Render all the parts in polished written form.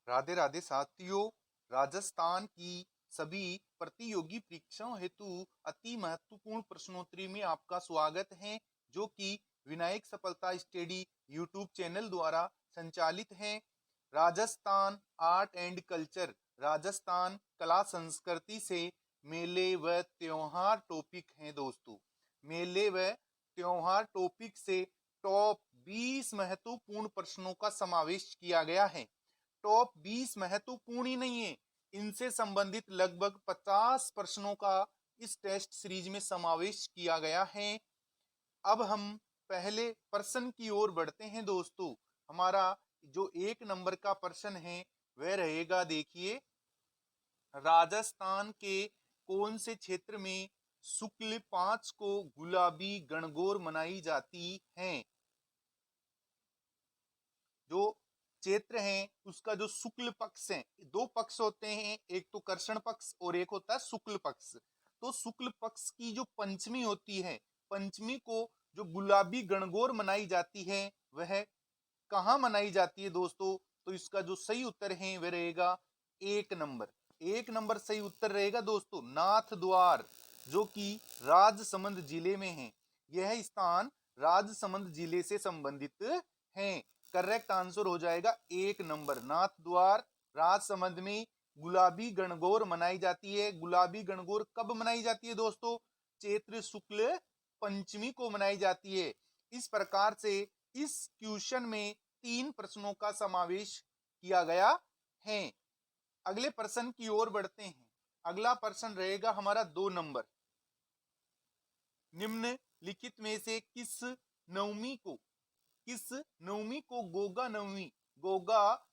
राधे राधे साथियों। राजस्थान की सभी प्रतियोगी परीक्षाओं हेतु अति महत्वपूर्ण प्रश्नोत्तरी में आपका स्वागत है, जो कि विनायक सफलता स्टडी यूट्यूब चैनल द्वारा संचालित है। Rajasthan art and culture, Rajasthan कला संस्कृति से मेले व त्योहार टॉपिक हैं दोस्तों। मेले व त्योहार टॉपिक से टॉप 20 महत्वपूर्ण प्रश्नों का समावेश किया गया है। टॉप 20 महत्वपूर्ण ही नहीं है, इनसे संबंधित लगभग 50 प्रश्नों का इस टेस्ट सीरीज में समावेश किया गया है। अब हम पहले प्रश्न की ओर बढ़ते हैं दोस्तों। हमारा जो 1 नंबर का प्रश्न है वह रहेगा, देखिए, राजस्थान के कौन से क्षेत्र में शुक्ल 5 को गुलाबी गणगौर मनाई जाती है। जो क्षेत्र है उसका जो शुक्ल पक्ष है, दो पक्ष होते हैं, एक तो कर्षण पक्ष और एक होता है शुक्ल पक्ष। तो शुक्ल पक्ष की जो पंचमी होती है, पंचमी को जो गुलाबी गणगौर मनाई जाती है वह कहाँ मनाई जाती है दोस्तों। तो इसका जो सही उत्तर है वह रहेगा 1 नंबर। 1 नंबर सही उत्तर रहेगा दोस्तों, नाथ द्वार, जो कि राजसमंद जिले में है। यह स्थान राजसमंद जिले से संबंधित है। करेक्ट आंसर हो जाएगा 1 नंबर, नाथ द्वार, राजसमंद में गुलाबी गणगौर मनाई जाती है। गुलाबी गणगौर कब मनाई जाती है दोस्तों? चैत्र शुक्ल पंचमी को मनाई जाती है। इस प्रकार से इस क्वेश्चन में 3 प्रश्नों का समावेश किया गया है। अगले प्रश्न की ओर बढ़ते हैं। अगला प्रश्न रहेगा हमारा 2 नंबर। निम्नलिखित में से किस नवमी को गोगा नवमी, गोगा,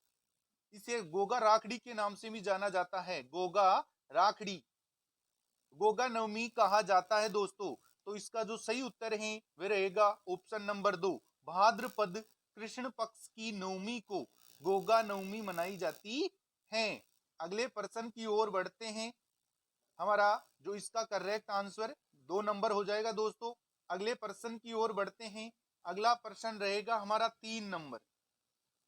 इसे गोगा राखड़ी के नाम से भी जाना जाता है, गोगा राखड़ी, गोगा नवमी कहा जाता है दोस्तों। तो इसका जो सही उत्तर है वह रहेगा ऑप्शन नंबर 2, भाद्रपद कृष्ण पक्ष की नवमी को गोगा नवमी मनाई जाती है। अगले प्रश्न की ओर बढ़ते हैं। हमारा जो इसका करेक्ट आंसर 2 नंबर हो जाएगा दोस्तों। अगले प्रश्न की ओर बढ़ते हैं। अगला प्रश्न रहेगा हमारा 3 नंबर।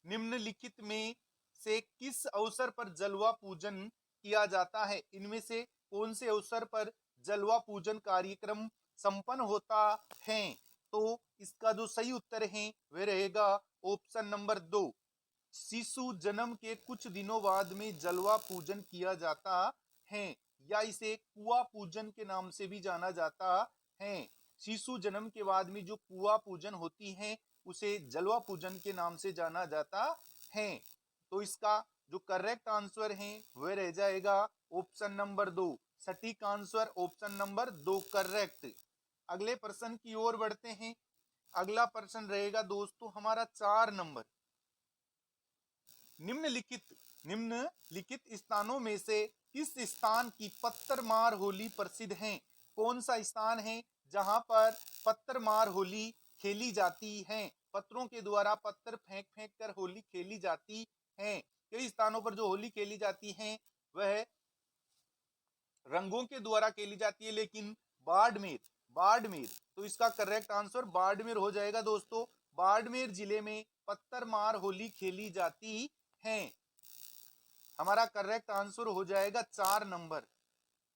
निम्नलिखित में से किस अवसर पर जलवा पूजन किया जाता है? इनमें से कौन से अवसर पर जलवा पूजन कार्यक्रम संपन्न होता है? तो इसका जो सही उत्तर है वह रहेगा ऑप्शन नंबर 2, शिशु जन्म के कुछ दिनों बाद में जलवा पूजन किया जाता है, या इसे कुआ पूजन के नाम से भी जाना जाता है। शिशु जन्म के बाद में जो कुआ पूजन होती है उसे जलवा पूजन के नाम से जाना जाता है। तो इसका जो करेक्ट आंसर है वह रह जाएगा ऑप्शन नंबर 2, सटीक आंसर ऑप्शन नंबर 2 करेक्ट। अगले प्रश्न की ओर बढ़ते हैं। अगला प्रश्न रहेगा दोस्तों हमारा 4 नंबर। निम्नलिखित स्थानों में से किस स्थान की पत्थरमार होली प्रसिद्ध है? कौन सा स्थान है जहां पर पत्थरमार होली खेली जाती है? पत्थरों के द्वारा पत्थर फेंक फेंक कर होली खेली जाती है। कई स्थानों पर जो होली खेली जाती है वह रंगों के द्वारा खेली जाती है, लेकिन बाड़मेर, बाड़मेर, तो इसका करेक्ट आंसर बाड़मेर हो जाएगा दोस्तों। बाड़मेर जिले में पत्थरमार होली खेली जाती है। हमारा करेक्ट आंसर हो जाएगा 4 नंबर।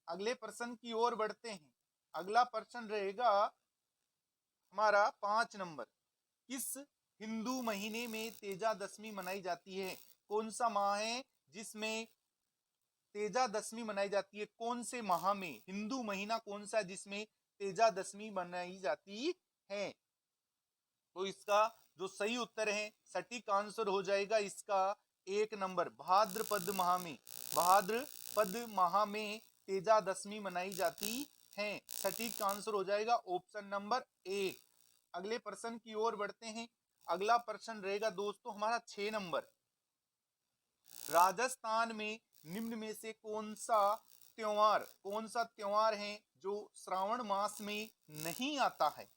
अगले प्रश्न की ओर बढ़ते हैं। अगला प्रश्न रहेगा हमारा 5 नंबर। किस हिंदू महीने में तेजा दशमी मनाई जाती है? कौन सा माह है जिसमें तेजा दशमी मनाई जाती है? कौन से माह में, हिंदू महीना कौन सा जिसमें तेजा दशमी मनाई जाती है? तो इसका जो सही उत्तर है, सटीक आंसर हो जाएगा इसका 1 नंबर, भाद्रपद माह में, भाद्रपद माह में तेजा दशमी मनाई जाती है। सटीक आंसर हो जाएगा ऑप्शन नंबर 1। अगले प्रश्न की ओर बढ़ते हैं। अगला प्रश्न रहेगा दोस्तों हमारा 6 नंबर। राजस्थान में निम्न में से कौन सा त्योहार है जो श्रावण मास में नहीं आता है,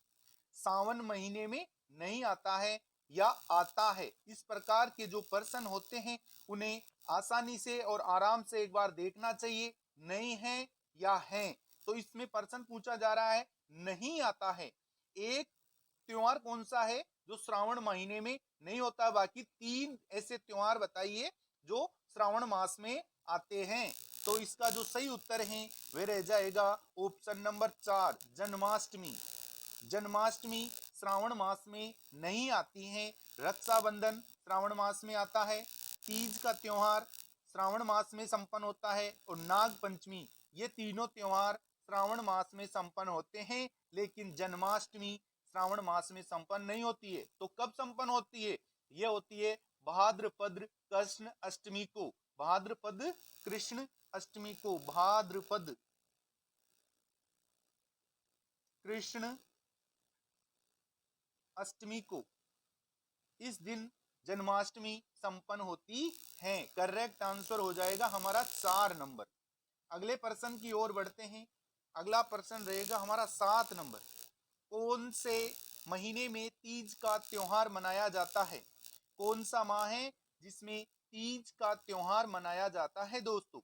सावन महीने में नहीं आता है या आता है? इस प्रकार के जो प्रश्न होते हैं उन्हें आसानी से और आराम से एक बार देखना चाहिए, नहीं है या है। तो इसमें प्रश्न पूछा जा रहा है नहीं आता है। एक त्योहार कौन सा है जो श्रावण महीने में नहीं होता? बाकी 3 ऐसे त्योहार बताइए जो श्रावण मास में आते हैं। तो इसका जो सही उत्तर है वह रह जाएगा ऑप्शन नंबर 4, जन्माष्टमी। जन्माष्टमी श्रावण मास में नहीं आती है। रक्षाबंधन श्रावण मास में आता है। तीज का त्योहार श्रावण मास में संपन्न होता है और नाग पंचमी, ये तीनों त्योहार श्रावण मास में संपन्न होते हैं, लेकिन जन्माष्टमी श्रावण मास में संपन्न नहीं होती है। तो कब संपन्न होती है? यह होती है भाद्रपद कृष्ण अष्टमी को। भाद्रपद कृष्ण अष्टमी को, भाद्रपद कृष्ण अष्टमी को, इस दिन जन्माष्टमी संपन्न होती है। करेक्ट आंसर हो जाएगा हमारा 4 नंबर। अगले प्रश्न की ओर बढ़ते हैं। अगला प्रश्न रहेगा हमारा 7 नंबर। कौन से महीने में तीज का त्योहार मनाया जाता है? कौन सा माह है जिसमें तीज का त्योहार मनाया जाता है दोस्तों?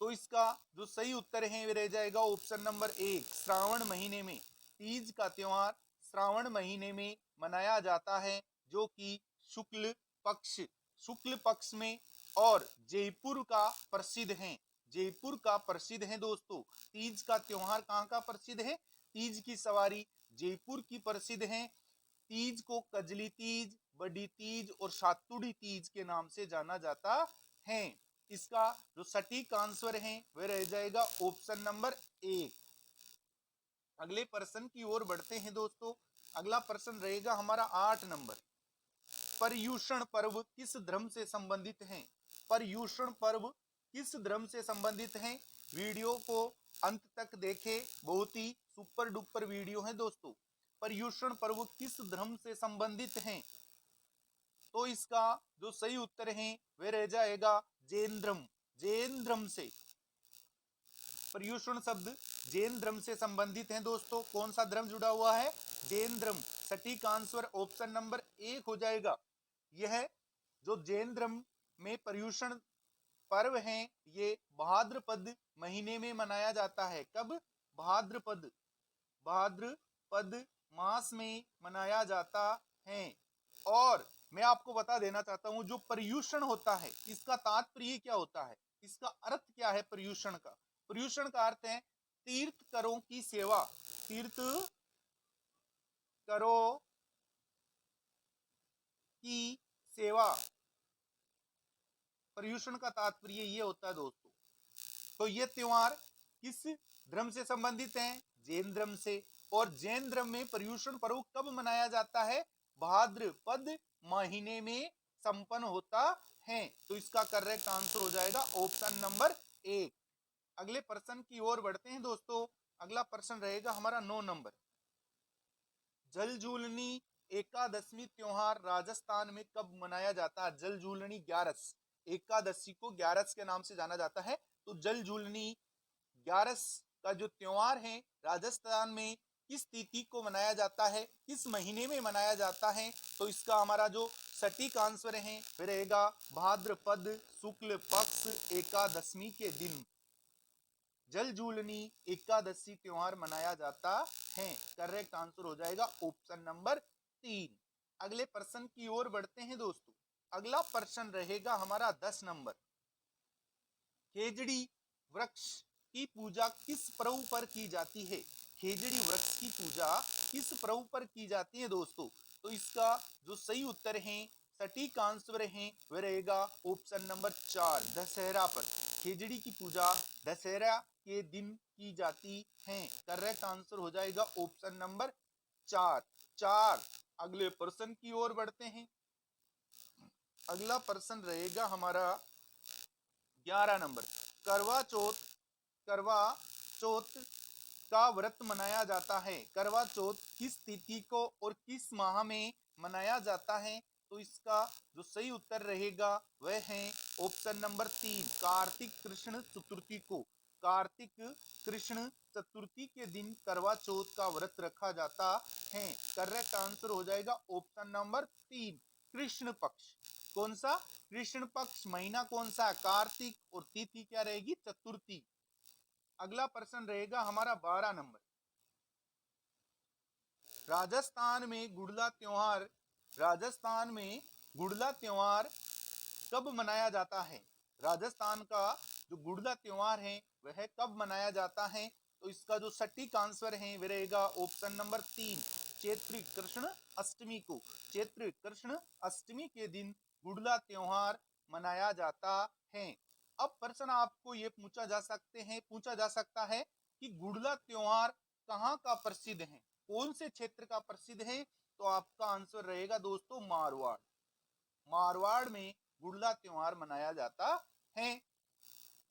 तो इसका जो सही उत्तर है वह रह जाएगा ऑप्शन नंबर 1, श्रावण महीने में। तीज का त्योहार श्रावण महीने में मनाया जाता है, जो कि शुक्ल पक्ष में, और जयपुर का प्रसिद्ध है। जयपुर का प्रसिद्ध है दोस्तों। तीज का त्योहार कहाँ का प्रसिद्ध है? तीज की सवारी जयपुर की प्रसिद्ध है। तीज को कजली तीज, बड़ी तीज और सातुड़ी तीज के नाम से जाना जाता है। इसका जो सटीक आंसर है वह रह जाएगा ऑप्शन नंबर 1। अगले प्रश्न की ओर बढ़ते हैं दोस्तों। अगला प्रश्न रहेगा हमारा 8 नंबर। पर्युषण पर्व किस धर्म से संबंधित है? पर्युषण पर्व किस धर्म से संबंधित है? वीडियो को अंत तक देखें, बहुत ही सुपर डुपर वीडियो है दोस्तों। पर्युषण पर्व किस धर्म से संबंधित है? तो इसका जो सही उत्तर है वह रह जाएगा जैन धर्म। जैन धर्म से पर्युषण शब्द जैन धर्म से संबंधित है दोस्तों। कौन सा धर्म जुड़ा हुआ है? जैन धर्म। सटीक आंसर ऑप्शन नंबर 1 हो जाएगा। यह जो जैन धर्म में पर्युषण पर्व है, ये भाद्रपद महीने में मनाया जाता है। कब? भाद्रपद मास में मनाया जाता है। और मैं आपको बता देना चाहता हूं, जो पर्युषण होता है इसका तात्पर्य क्या होता है, इसका अर्थ क्या है पर्युषण का? पर्युषण का अर्थ है तीर्थकरों की सेवा। तीर्थकरों की सेवा, पर्युषण का तात्पर्य ये होता है दोस्तों। तो ये त्योहार किस धर्म से संबंधित है? जैन धर्म से। और जैन धर्म में पर्युषण पर्व कब मनाया जाता है? भाद्रपद महीने में संपन्न होता है। तो इसका करेक्ट आंसर हो जाएगा ऑप्शन नंबर 1। अगले प्रश्न की ओर बढ़ते हैं दोस्तों। अगला प्रश्न रहेगा हमारा 9 नंबर। जलझूलनी एकादशी त्योहार राजस्थान में कब मनाया जाता है? जलझूलनी ग्यारस, एकादशी को ग्यारस के नाम से जाना जाता है। तो जलझूलनी ग्यारस का जो त्योहार है राजस्थान में किस तिथि को मनाया जाता है, किस महीने में मनाया जाता है? तो इसका हमारा जो सटीक आंसर है वह रहेगा भाद्रपद शुक्ल पक्ष एकादशी के दिन जलझूलनी एकादशी त्योहार मनाया जाता है। करेक्ट आंसर हो जाएगा ऑप्शन नंबर 3। अगले प्रश्न की ओर बढ़ते हैं दोस्तों। अगला प्रश्न रहेगा हमारा 10 नंबर। खेजड़ी वृक्ष की पूजा किस पर्व पर की जाती है? खेजड़ी वृक्ष की पूजा किस पर्व पर की जाती है दोस्तों? तो इसका जो सही उत्तर है, सटीक आंसर है वह रहेगा ऑप्शन नंबर 4, दशहरा पर। खेजड़ी की पूजा दशहरा के दिन की जाती है। करेक्ट आंसर हो जाएगा ऑप्शन नंबर 4। अगले प्रश्न की ओर बढ़ते हैं। अगला प्रश्न रहेगा हमारा 11 नंबर। करवा चौथ का व्रत मनाया जाता है। करवा चौथ किस तिथि को और किस माह में मनाया जाता है? तो इसका जो सही उत्तर रहेगा वह है ऑप्शन नंबर 3, कार्तिक कृष्ण चतुर्थी को। कार्तिक कृष्ण चतुर्थी के दिन करवा चौथ का व्रत रखा जाता है। करेक्ट आंसर हो जाएगा ऑप्शन नंबर 3, कृष्ण पक्ष। कौन सा? कृष्ण पक्ष। महीना कौन सा? कार्तिक। और तिथि क्या रहेगी? चतुर्थी। अगला प्रश्न रहेगा हमारा 12 नंबर। राजस्थान में गुड़ला त्योहार कब मनाया जाता है? राजस्थान का जो गुड़ला त्योहार है वह कब मनाया जाता है? तो इसका जो सटीक आंसर है वह रहेगा ऑप्शन नंबर 3, चैत्र कृष्ण अष्टमी को। चैत्र कृष्ण अष्टमी के दिन गुड़ला त्योहार मनाया जाता है। अब प्रश्न आपको ये पूछा जा सकता है कि गुड़ला त्योहार कहाँ का प्रसिद्ध है, कौन से क्षेत्र का प्रसिद्ध है? तो आपका आंसर रहेगा दोस्तों मारवाड़। मारवाड़ में गुड़ला त्योहार मनाया जाता है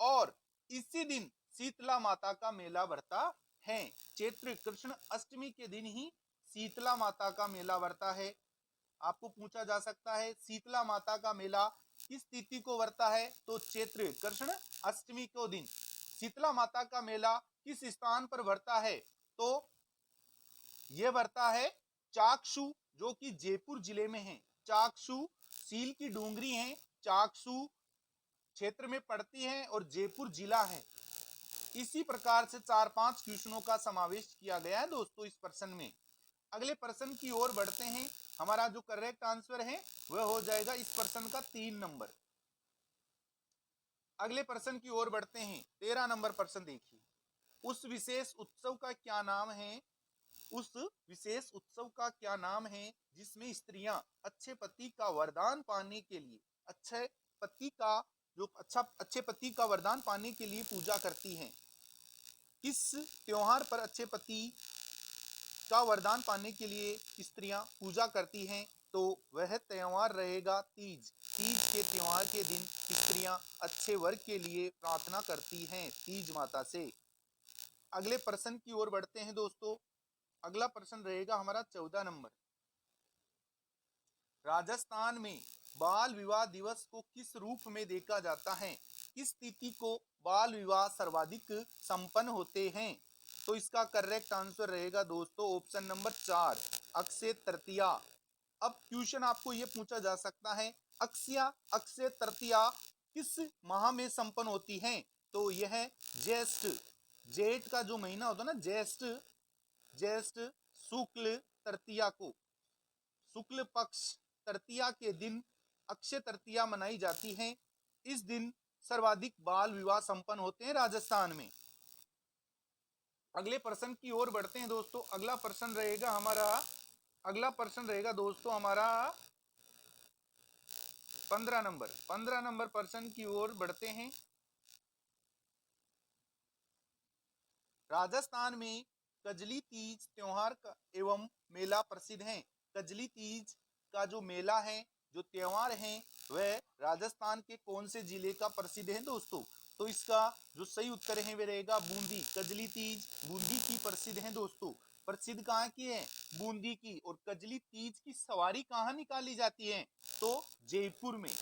और इसी दिन शीतला माता का मेला भरता है। चैत्र कृष्ण अष्टमी के दिन ही शीतला माता का मेला भरता है। आपको पूछा जा सकता है शीतला माता का मेला किस तिथि को भरता है? तो चैत्र कृष्ण अष्टमी को दिन शीतला माता का मेला किस स्थान पर भरता है? तो यह भरता है चाकसू, जो कि जयपुर जिले में है। चाकसू सील की डूंगरी है, चाकसू क्षेत्र में पड़ती है और जयपुर जिला है। इसी प्रकार से 4-5 क्वेश्चनों का समावेश किया गया है दोस्तों इस प्रश्न में। अगले प्रश्न की ओर बढ़ते हैं। हमारा जो करेक्ट आंसर है वह हो जाएगा इस प्रश्न का 3 नंबर। अगले प्रश्न की ओर बढ़ते हैं। 13 नंबर प्रश्न देखिए। उस विशेष उत्सव का क्या नाम है? उस विशेष उत्सव का क्या नाम है जिसमें स्त्रियां अच्छे पति का वरदान पाने के लिए अच्छे पति का वरदान पाने के लिए पूजा करती हैं? किस त्योहार पर अच्छे पति का वरदान पाने के लिए स्त्रियां पूजा करती हैं? तो वह त्योहार रहेगा तीज। तीज के त्योहार के दिन स्त्रियां अच्छे वर के लिए प्रार्थना करती हैं तीज माता से। अगले प्रश्न की ओर बढ़ते हैं दोस्तों। अगला प्रश्न रहेगा हमारा 14 नंबर। राजस्थान में बाल विवाह दिवस को किस रूप में देखा जाता है? किस तिथि को बाल विवाह सर्वाधिक संपन्न होते हैं? तो इसका करेक्ट आंसर रहेगा दोस्तों ऑप्शन नंबर 4, अक्षय तृतीया। अब क्वेश्चन आपको यह पूछा जा सकता है अक्षय तृतीया किस माह में संपन्न होती है? तो यह ज्येष्ठ, जेठ का जो महीना होता है ना, ज्येष्ठ शुक्ल तृतीया को, शुक्ल पक्ष तृतीया के दिन अक्षय तृतीया मनाई जाती है। इस दिन सर्वाधिक बाल विवाह संपन्न होते हैं राजस्थान में। अगले प्रश्न की ओर बढ़ते हैं दोस्तों। अगला प्रश्न रहेगा दोस्तों हमारा 15 नंबर। 15 नंबर प्रश्न की ओर बढ़ते हैं। राजस्थान में कजली तीज त्योहार का एवं मेला प्रसिद्ध है। कजली तीज का जो मेला है, जो त्योहार है, वह राजस्थान के कौन से जिले का प्रसिद्ध है दोस्तों? तो इसका जो सही उत्तर है वह रहेगा बूंदी। कजली तीज बूंदी की प्रसिद्ध है दोस्तों। प्रसिद्ध कहाँ की है? बूंदी की। और कजली तीज की सवारी कहाँ निकाली जाती है? तो जयपुर में।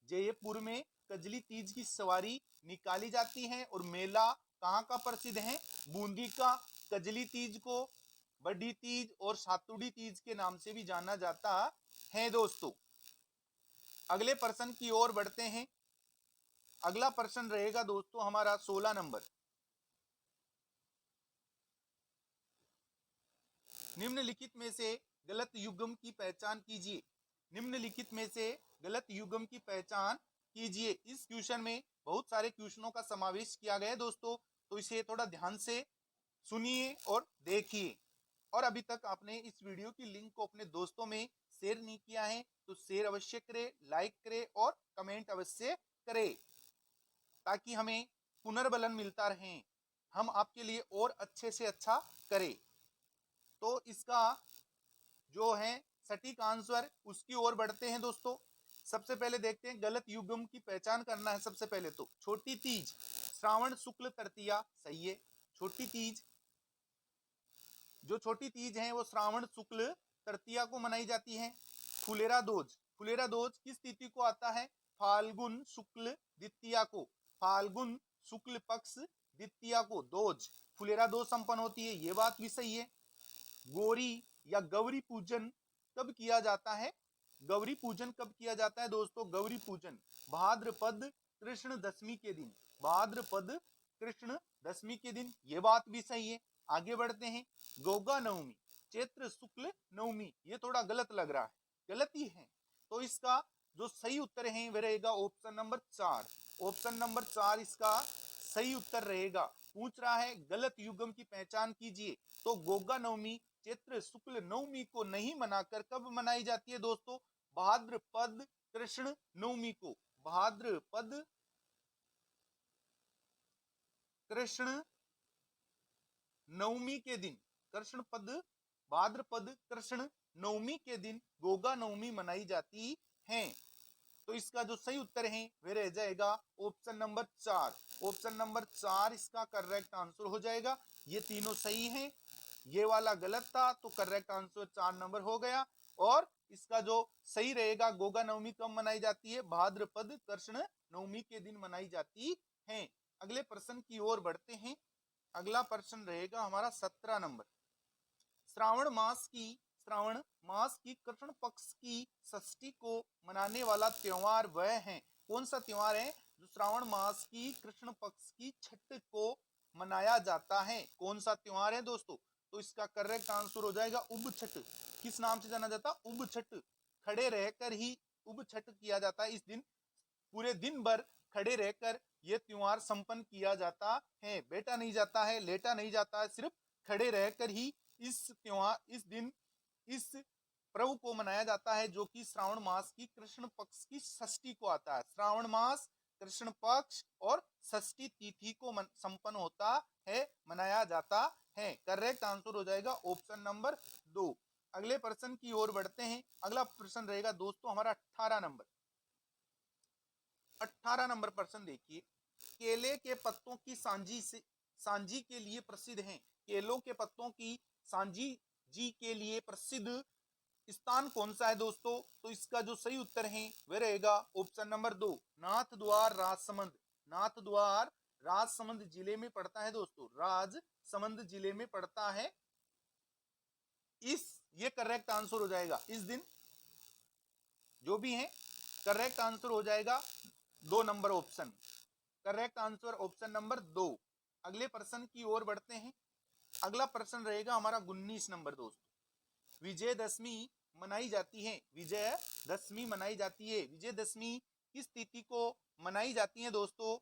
जयपुर में कजली तीज की सवारी निकाली जाती है और मेला कहाँ का प्रसिद्ध है? बूंदी का। कजली तीज को बड़ी तीज और सातुड़ी तीज के नाम से भी जाना जाता है दोस्तों। अगले प्रश्न की ओर बढ़ते हैं। अगला प्रश्न रहेगा दोस्तों हमारा 16 नंबर। निम्नलिखित में से गलत युग्म की पहचान कीजिए। निम्नलिखित में से गलत युग्म की पहचान कीजिए। इस क्वेश्चन में बहुत सारे क्वेश्चनों का समावेश किया गया है दोस्तों, तो इसे थोड़ा ध्यान से सुनिए और देखिए। और अभी तक आपने इस वीडियो की लिंक को अपने दोस्तों में शेयर नहीं किया है तो शेयर अवश्य करें, लाइक करें और कमेंट अवश्य करें, ताकि हमें पुनर्बलन मिलता रहे, हम आपके लिए और अच्छे से अच्छा करें। तो इसका जो है सटीक आंसर उसकी ओर बढ़ते हैं दोस्तों। सबसे पहले देखते हैं गलत युग्म की पहचान करना है। सबसे पहले तो छोटी तीज श्रावण शुक्ल तृतीया सही है। छोटी तीज, जो छोटी तीज है वो श्रावण शुक्ल तृतीया को मनाई जाती है। फुलेरा दोज, फुलेरा दोज किस तिथि को आता है? फाल्गुन शुक्ल द्वितीया को। फाल्गुन शुक्ल पक्ष द्वितीया को दोज, फुलेरा दोज संपन्न होती है, ये बात भी सही है। गौरी या गौरी पूजन कब किया जाता है? गौरी पूजन कब किया जाता है दोस्तों? गौरी पूजन भाद्रपद कृष्ण दशमी के दिन। भाद्रपद कृष्ण दशमी के दिन, ये बात भी सही है। आगे बढ़ते हैं। गोगा नवमी चैत्र शुक्ल नवमी, ये थोड़ा गलत लग रहा है, गलत ही है। तो इसका जो सही उत्तर है वह रहेगा ऑप्शन नंबर 4। ऑप्शन नंबर 4 इसका सही उत्तर रहेगा। पूछ रहा है गलत युग्म की पहचान कीजिए। तो गोगा नवमी चैत्र शुक्ल नवमी को नहीं मनाकर कब मनाई जाती है दोस्तों? भाद्रपद कृष्ण नवमी को। भाद्रपद कृष्ण नवमी के दिन, कृष्ण पद भाद्रपद कृष्ण नवमी के दिन गोगा नवमी मनाई जाती है। तो इसका जो सही उत्तर है वह रह जाएगा ऑप्शन नंबर 4। ऑप्शन नंबर 4 इसका करेक्ट आंसर हो जाएगा। ये तीनों सही हैं, ये वाला गलत था, तो करेक्ट आंसर 4 नंबर हो गया। और इसका जो सही रहेगा, गोगा नवमी कब मनाई जाती है? भाद्रपद कृष्ण नवमी के दिन मनाई जाती है। अगले प्रश्न की ओर बढ़ते हैं। अगला प्रश्न रहेगा हमारा 17 नंबर। श्रावण मास की कृष्ण पक्ष की षष्ठी को मनाने वाला त्योहार वह है। कौन सा त्योहार है जो श्रावण मास की कृष्ण पक्ष की छठ को मनाया जाता है? कौन सा त्योहार है दोस्तों? तो इसका करेक्ट आंसर हो जाएगा उब छठ। किस नाम से जाना जाता? उब छठ। खड़े रहकर ही उब छठ किया जाता है। इस दिन पूरे दिन भर खड़े रहकर यह त्योहार संपन्न किया जाता है। बैठा नहीं जाता है, लेटा नहीं जाता है, सिर्फ खड़े रहकर ही इस त्योहार, इस दिन, इस पर्व को मनाया जाता है, जो कि श्रावण मास की कृष्ण पक्ष की षष्ठी को आता है। श्रावण मास कृष्ण पक्ष और षष्ठी तिथि को संपन्न होता है, मनाया जाता है। करेक्ट आंसर हो जाएगा ऑप्शन नंबर 2। अगले प्रश्न की ओर बढ़ते हैं। अगला प्रश्न रहेगा दोस्तों हमारा 18 नंबर। 18 नंबर प्रश्न देखिए। केले के पत्तों की सांजी के लिए प्रसिद्ध हैं। केलों के पत्तों की सांजी जी के लिए प्रसिद्ध स्थान कौन सा है दोस्तों? तो इसका जो सही उत्तर है वह रहेगा ऑप्शन नंबर 2, नाथ द्वार राजसमंद। नाथ द्वार राजसमंद जिले में पड़ता है दोस्तों, राजसमंद जिले में पड़ता है। ये करेक्ट आंसर हो जाएगा। इस दिन जो भी है करेक्ट आंसर हो जाएगा 2 number option. Correct answer option number 2। अगले प्रश्न की ओर बढ़ते हैं। अगला प्रश्न रहेगा हमारा 19 नंबर दोस्तों। विजयदशमी मनाई जाती है। विजयदशमी मनाई जाती है। विजयदशमी किस तिथि को मनाई जाती है दोस्तों?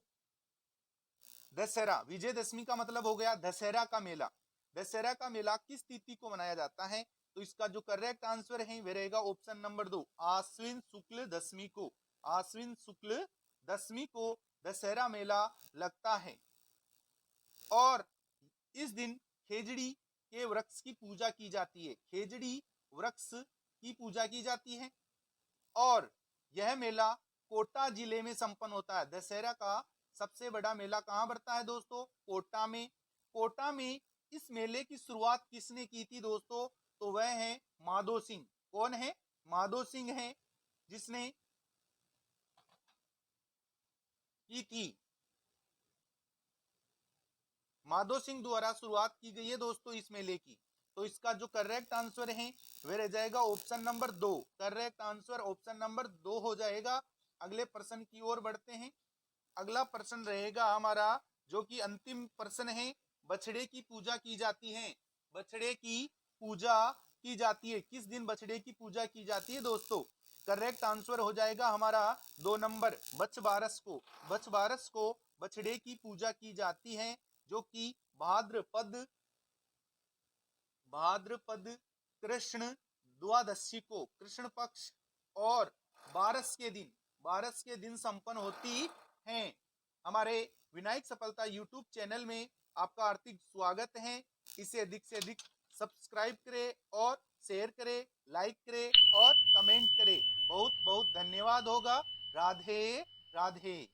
दशहरा। विजयदशमी का मतलब हो गया दशहरा का मेला। दशहरा का मेला किस तिथि को मनाया जाता है? तो इसका जो करेक्ट आंसर है वह रहेगा ऑप्शन नंबर 2, आश्विन शुक्ल दशमी को। आश्विन शुक्ल दशमी को दशहरा मेला लगता है। और इस दिन खेजड़ी के वृक्ष की पूजा की जाती है। खेजड़ी वृक्ष की पूजा की जाती है। और यह मेला कोटा जिले में संपन्न होता है। दशहरा का सबसे बड़ा मेला कहां बढ़ता है दोस्तों? कोटा में। कोटा में इस मेले की शुरुआत किसने की थी दोस्तों? तो वह है माधो सिंह। कौन है? माधो सिंह है, जिसने की थी। माधो सिंह द्वारा शुरुआत की गई है दोस्तों इस मेले की। तो इसका जो करेक्ट आंसर है वह रह जाएगा option number 2। Correct answer option number 2 हो जाएगा। अगले प्रश्न की ओर बढ़ते हैं। अगला प्रश्न रहेगा हमारा, जो कि अंतिम प्रश्न है। बछड़े की पूजा की जाती है। बछड़े की पूजा की जाती है। किस दिन बछड़े की पूजा की जाती है दोस्तों? करेक्ट आंसर हो जाएगा हमारा 2 नंबर, बछ बारस को। बछ बारस को बछड़े की पूजा की जाती है, जो कि भाद्रपद कृष्ण द्वादशी को, कृष्ण पक्ष और बारस के दिन संपन्न होती हैं। हमारे विनायक सफलता यूट्यूब चैनल में आपका हार्दिक स्वागत है। इसे अधिक से अधिक सब्सक्राइब करें और शेयर करें, लाइक करें और कमेंट करें। बहुत बहुत धन्यवाद होगा। राधे राधे।